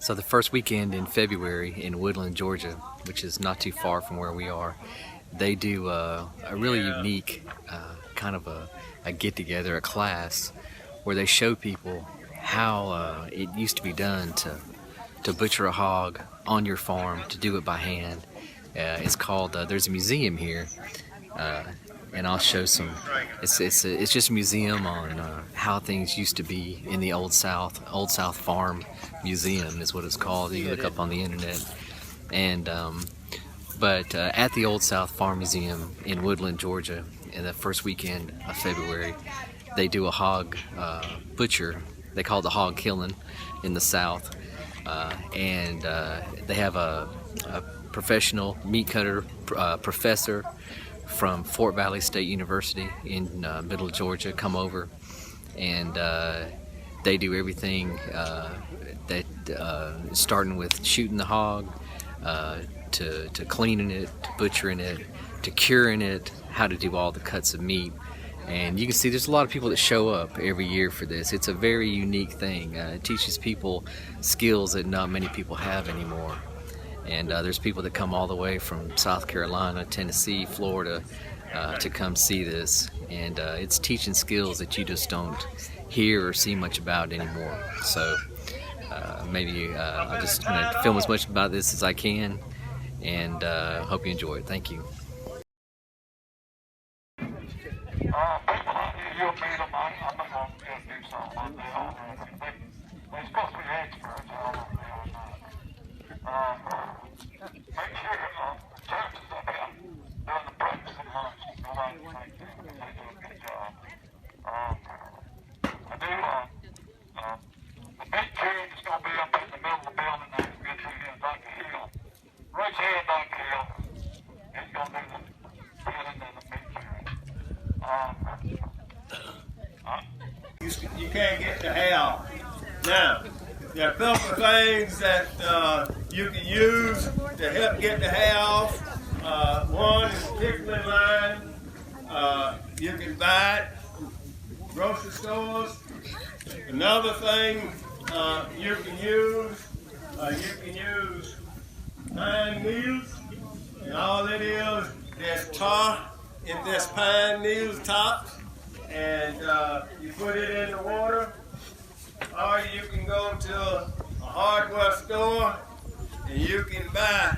So the first weekend in February in Woodland, Georgia, which is not too far from where we are, they do a really unique kind of a get-together, a class, where they show people how it used to be done to butcher a hog on your farm, to do it by hand. It's called, there's a museum here, and I'll show some. It's just a museum on how things used to be in the Old South. Old South Farm Museum is what it's called. You can look up on the internet. And but at the Old South Farm Museum in Woodland, Georgia, in the first weekend of February, they do a hog butcher. They call it the hog killing in the South, and they have a professional meat cutter professor from Fort Valley State University in middle Georgia come over, and they do everything that starting with shooting the hog, to cleaning it, to butchering it, to curing it, how to do all the cuts of meat. And you can see there's a lot of people that show up every year for this. It's a very unique thing. It teaches people skills that not many people have anymore. And there's people that come all the way from South Carolina, Tennessee, Florida to come see this. And it's teaching skills that you just don't hear or see much about anymore. So maybe I'm just going to film as much about this as I can, and hope you enjoy it. Thank you. You'll meet them. I'm not going to do something like that. They're supposed to be experts. I don't know if they are not. Make sure churches up here doing the breakfast and lunch. Nobody thinks they do a good job. I do, the big tree is going to be up in the middle of the building there. It's good tree here, Dr. Hill. Raise your hand, Dr. Hill. He's going to do the building and the big tree. You can't get the hay. Now, there are a couple of things that you can use to help get the hay off. One is pickling line. You can buy it from grocery stores. Another thing you can use pine needles, and all it is, there's tar in this pine needles tops, and you put it in the water, or you can go to a hardware store and you can buy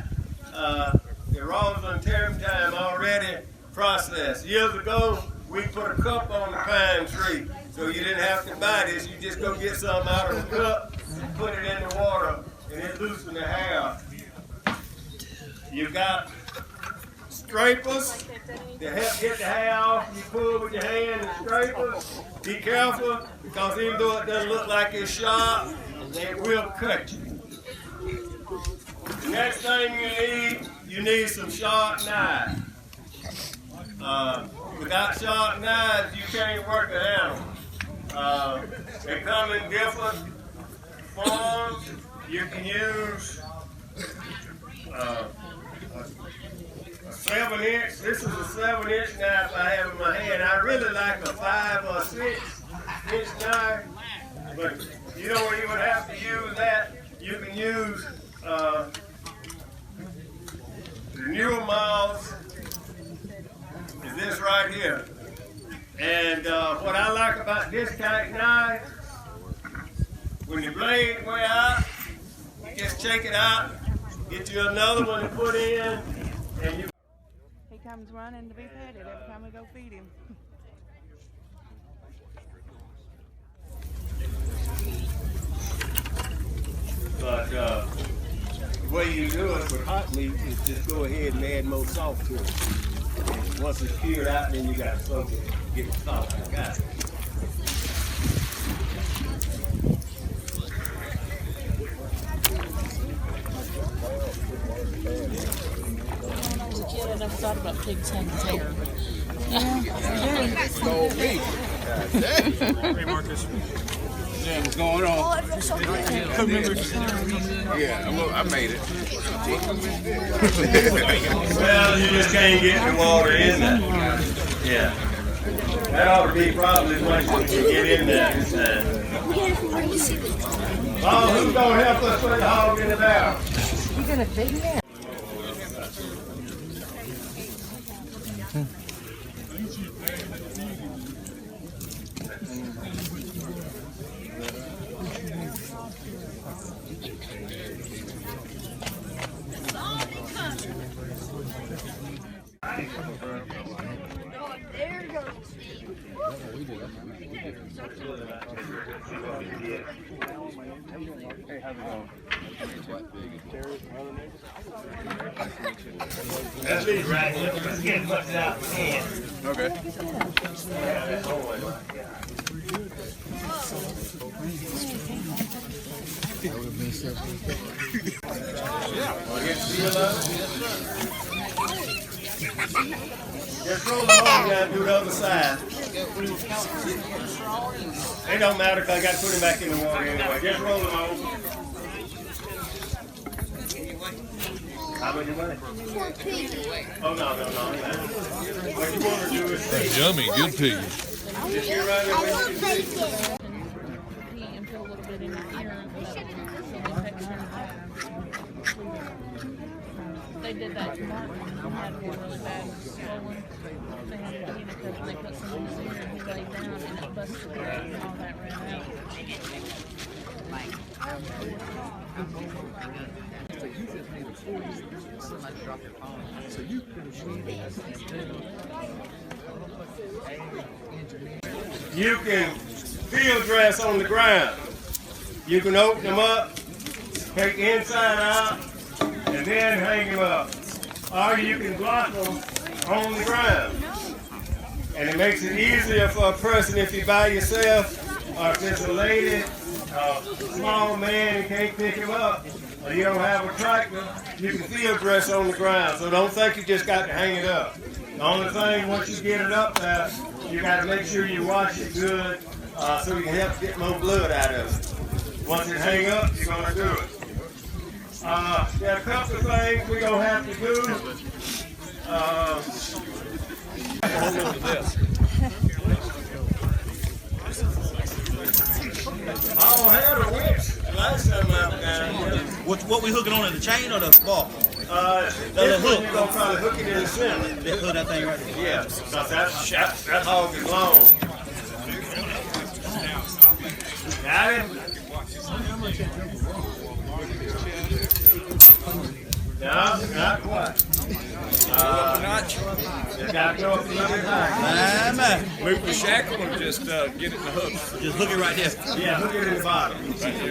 the rosin turpentine already processed. Years ago, we put a cup on the pine tree, so you didn't have to buy this. You just go get some out of the cup, put it in the water, and it loosens the hair. You got scrapers to help get the hair off. You pull with your hand and scrapers. Be careful, because even though it doesn't look like it's sharp, it will cut you. The next thing you need some sharp knives. Without sharp knives, you can't work an animal. They come in different forms. You can use a 7-inch. This is a 7-inch knife I have in my hand. I really like a 5 or 6-inch knife, but you don't even have to use that. You can use the newer models. Is this right here? And what I like about this kind of knife, when the blade wear out, you just take it out, get you another one to put in, and you. He comes running to be petted every time we go feed him. But the way you do it with hot meat is just go ahead and add more salt to it. And once it's cured out, then you got to soak it, get the salt back out. I never thought about pig's hair. Hey Marcus. Yeah, what's going on? Yeah, I made it. Well, you just can't get the water in there. Yeah. That ought to be probably what you can get in there. Oh, who's gonna help us put the hog in the barrel? You gonna feed me? There goes Steve. That's me right here. Let's get as much as I can. Okay. Just roll them over, you gotta do the other side. It don't matter because I gotta put him back in the water anyway. Just roll them over. How much you want? Oh, no. What you want to do is see. Yummy, good pig. Just get right there with you. And put a little bit in here. They did that to Martin. He had one really bad swollen. They had a peanut cup and they put some in his ear and he laid down and it busted it and all that ran out. You can field dress on the ground. You can open them up, take the inside out, and then hang them up. Or you can block them on the ground. And it makes it easier for a person if you're by yourself, or if it's a lady, a small man who can't pick him up, or you don't have a tractor, you can field dress on the ground. So don't think you just got to hang it up. The only thing, once you get it up there, you got to make sure you wash it good so you can help get more blood out of it. Once it hang up, you're going to do it. There are a couple of things we're going to have to do. I don't have a winch. Last time I was down here. What we hooking on in the chain or the ball? This one you're going to probably hook it in the center. That hook that thing right there. Yeah, because that hog is long. Got it? No, not quite. You got to go up a little bit higher. Move the shackle and just get it in the hook. Just hook it right there. Yeah, hook it in the bottom. It's in it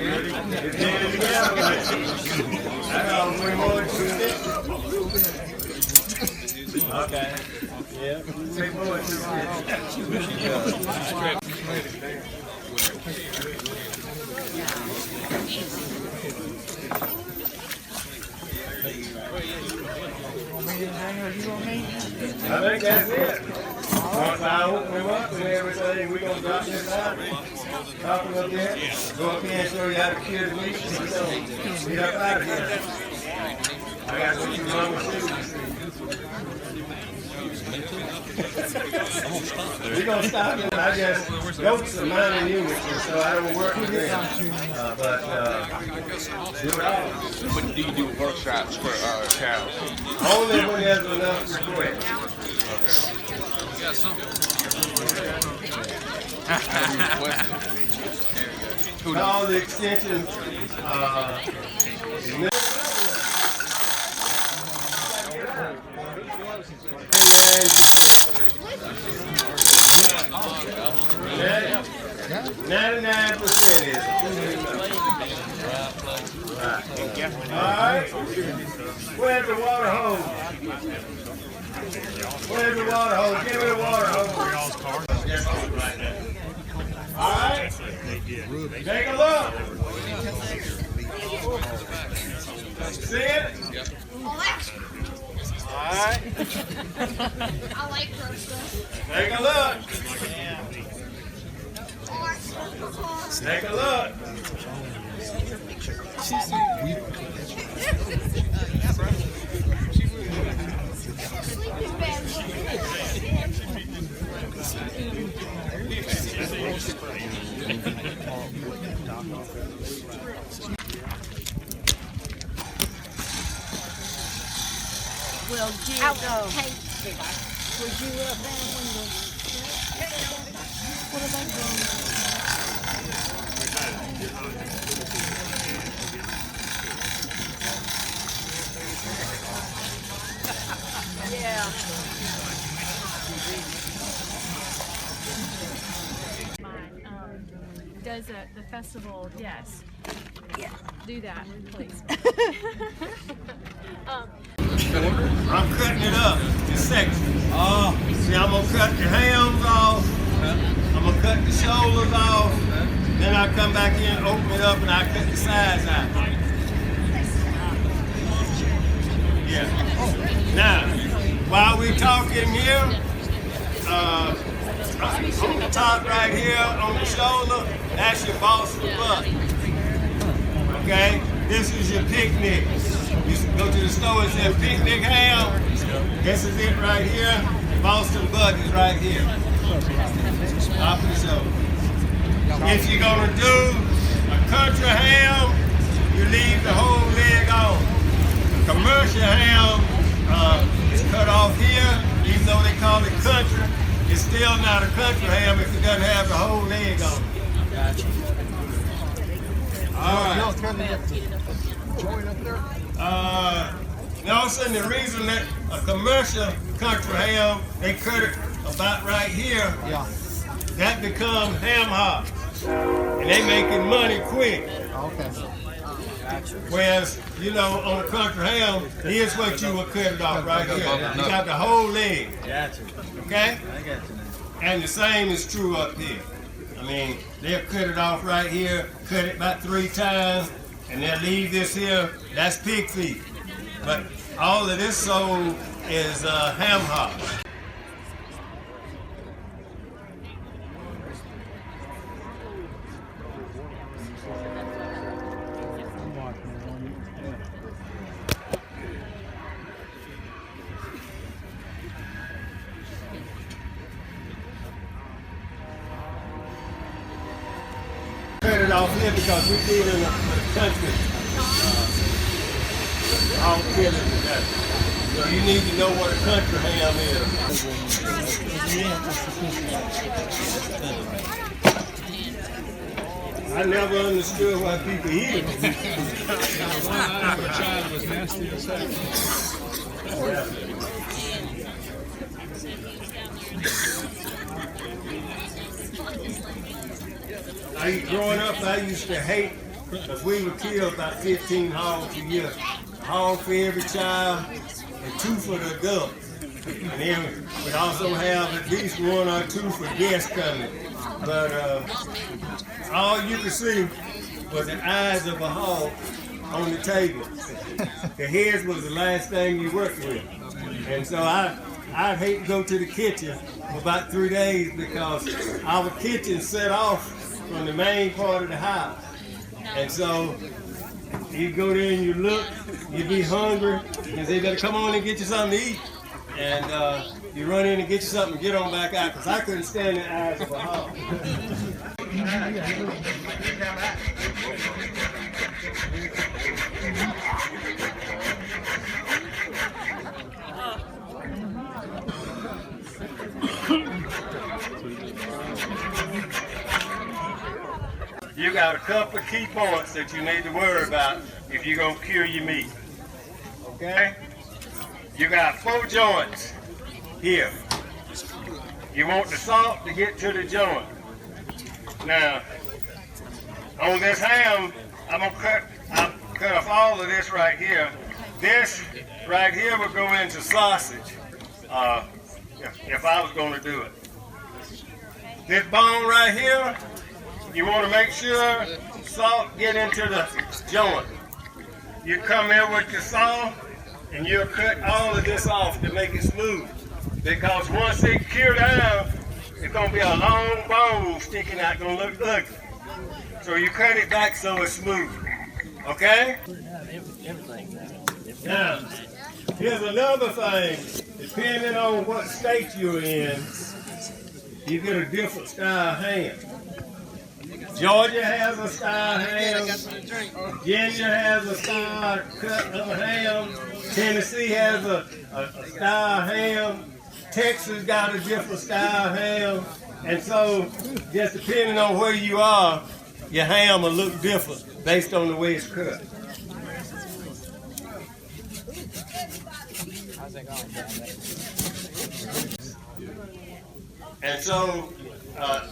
together right there. That's all we want to do. Okay. Yeah. Take more to I think that's it. Once I open them up and everything, we're going to drop this out, talk a little bit, go up here and show you how to cure the meat, and so get up out of here. I got to put you on the we're going to stop it. I just go to some minor units, and so I don't work with them. But do it all. When do you do workshops for cows? Only when there's enough request. You got something. All the extensions. And 99% is. Alright. Where's the water hose? Where's the water hose? Give me the water hose. Alright. Take a look. See it? Alright. I like her stuff. Take a look. Take a look. Sleeping bag. dog. Hey, Would you ban when the what are they doing? Yeah. Does the festival? Yes. Yeah. Do that, please. I'm cutting it up in sections. Oh, see, I'm gonna cut the hams off. I'm gonna cut the shoulders off. Then I come back in, open it up, and I cut the sides out. Yeah. Now, while we're talking here, on the top right here, on the shoulder, that's your Boston butt. Okay? This is your picnic. You go to the store and say picnic ham. This is it right here. Boston butt is right here. Off the shoulder. If you're gonna do a country ham, you leave the whole leg on. Commercial ham is cut off here, even though they call it country. It's still not a country ham if it doesn't have the whole leg on it. All right. No, so the reason that a commercial country ham, they cut it about right here, that becomes ham hocks. And they making money quick. Whereas, you know, on a country ham, here's what you would cut it off right here. You got the whole leg. Okay? And the same is true up here. I mean, they'll cut it off right here, cut it about 3 times, and they'll leave this here. That's pig feet. But all of this sold is ham hocks. Cut it off here because we live in a country. All killing today. So you need to know what a country ham is. I never understood why people eat it. Growing up, I used to hate, because we would kill about 15 hogs a year. A hog for every child and 2 for the adults. And then we'd also have at least 1 or 2 for guests coming. But all you could see was the eyes of a hog on the table. The heads was the last thing you worked with. And so I'd hate to go to the kitchen for about 3 days because our kitchen set off from the main part of the house. And so you go there and you look, you be hungry, and they better come on and get you something to eat. And you run in and get you something and get on back out, because I couldn't stand the eyes of a hog. You got a couple of key points that you need to worry about if you're going to cure your meat. Okay? You got 4 joints here. You want the salt to get to the joint. Now, on this ham, I'll cut off all of this right here. This right here will go into sausage if I was going to do it. This bone right here, you want to make sure salt get into the joint. You come in with your saw and you'll cut all of this off to make it smooth. Because once it cure down, it's going to be a long bone sticking out, going to look ugly. So you cut it back so it's smooth. Okay? Now, here's another thing. Depending on what state you're in, you get a different style ham. Georgia has a style ham. Virginia has a style cut of ham. Tennessee has a style ham. Texas got a different style ham. And so, just depending on where you are, your ham will look different based on the way it's cut. And so,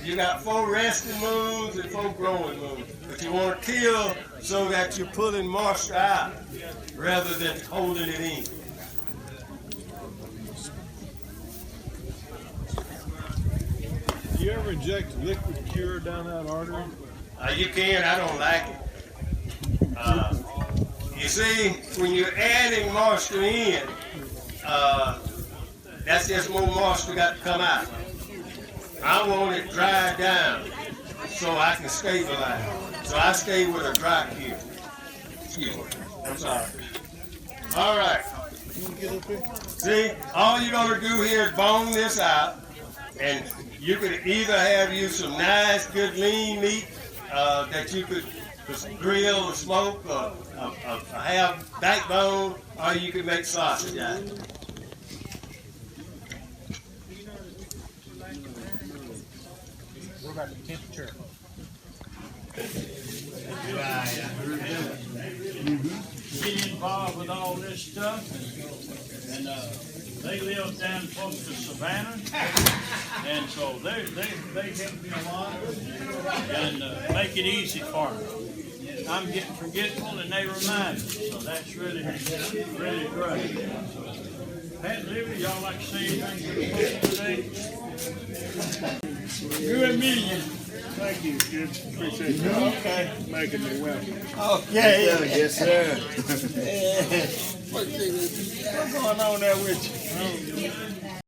you got 4 resting moons and 4 growing moons. But you want to kill so that you're pulling moisture out rather than holding it in. Do you ever inject liquid cure down that artery? You can, I don't like it. You see, when you're adding moisture in, that's just more moisture got to come out. I want it dried down so I can stabilize. So I stay with a dry cure. Excuse me, I'm sorry. All right. See, all you're gonna do here is bone this out, and you could either have you some nice, good lean meat that you could grill or smoke, or have backbone, or you could make sausage out of it. What about the temperature? Get involved with all this stuff, and they live down close to Savannah, and so they help me a lot and make it easy for me. I'm getting forgetful, and they remind me, so that's really great. Pat and Libby, y'all like to say anything today? You and me. Thank you, kid. Appreciate you. Okay. Making me welcome. Okay. Yes, sir. What's going on there with you?